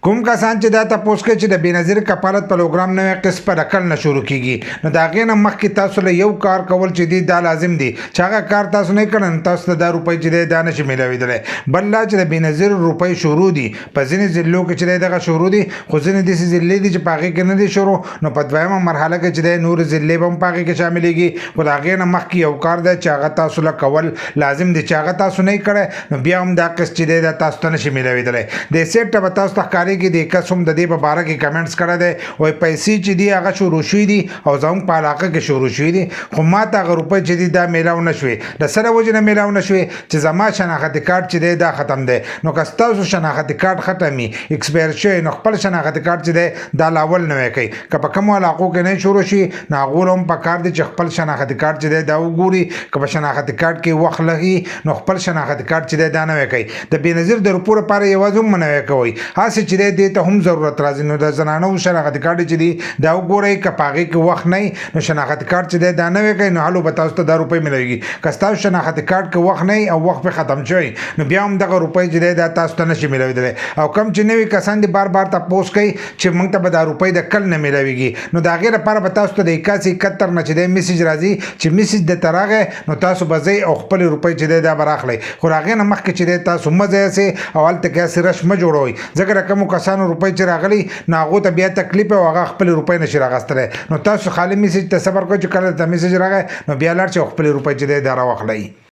کوم کسان چې دا تاسو کې چې د بنظیر کفالت پروګرام نوې قسم پر عقل نه شروع کیږي نو دا غینه مخکې تاسو له یو کار کول چې دی دا لازم دی چې هغه کار تاسو نه کړئ تاسو ته 10 روپۍ چې دا نشي ملويدلې بل لا چې د بنظیر روپۍ شروع دي په ځینې ضلعو کې چې دغه شروع دي خو ځینې د ضلع دي چې پاګه کې نه دي شروع نو په دویمه مرحله کې چې د نور ضلع هم پاګه کې شاملېږي خو دا غینه مخکې یو کار دی چې هغه تاسو له کول لازم دي چې هغه تاسو نه کړئ نو بیا هم دا قسم چې دا تاسو ته نشي ملويدلې د سیټ په تاسو ته کاری کې د قسم د دې په باره کې کمنټس کړه دي او پیسې چې دی هغه شروع شوې دي او زموږ په علاقه کې شروع شوې دي خو ما ته هغه روپۍ چې دی دا میلاو نه شوې د سره وجې نه میلاو نه شوې چې زما شناختي کارت چې دی دا ختم دی نو که ستاسو شناختي کارت ختمي ایکسپایر شوی نو خپل شناختي کارت چې دی دا لاول نوی کوي که په کومو علاقو کې نه شروع شي نو هغو هم په کار دی چې خپل شناختي کارت چې دی دا وګوري که په شناختي کارت کې وخت لګي نو خپل شناختي کارت چې دی دا نوی کوي د بېنظیر د روپو لپاره یوازې هم نوی کوئ هسې چې دی ته هم ضرورت راځي نو د زنانو شناختي کارت چې دی دا وګورئ که په هغې کې وخت نه نو شناختي کارت چې دی دا نوی کوي نو هلو به تاسو ته 10 روپۍ ملويږي که ستاسو شناختي کارت کې وخت نه او وخت پې ختم شوی نو بیا هم دغه روپۍ چې دی دا تاسو ته نشي ملوېدلی او کم چې نوي کسان دي بار بار تپوس کوي چې موږ ته به دا روپۍ د کل نه ملويږي نو د هغې لپاره به تاسو ته د 8171 نه چې دی میسج راځي چې میسج درته راغی نو تاسو به ځئ او خپلې روپۍ چې دی دا به راخلئ خو د هغې نه مخکې چې دی تاسو مه ځئ او هلته کې هسې رش مه جوړوئ ځکه د کومو کسانو روپۍ چې راغلي نو هغو ته بیا تکلیف او هغه خپلې روپۍ نشي راغستلی نو تاسو خالي میسج ته صبر کوئ چې کله درته میسج راغی نو بیا لاړ شئ او خپلې روپۍ چې دی دا راواخلئ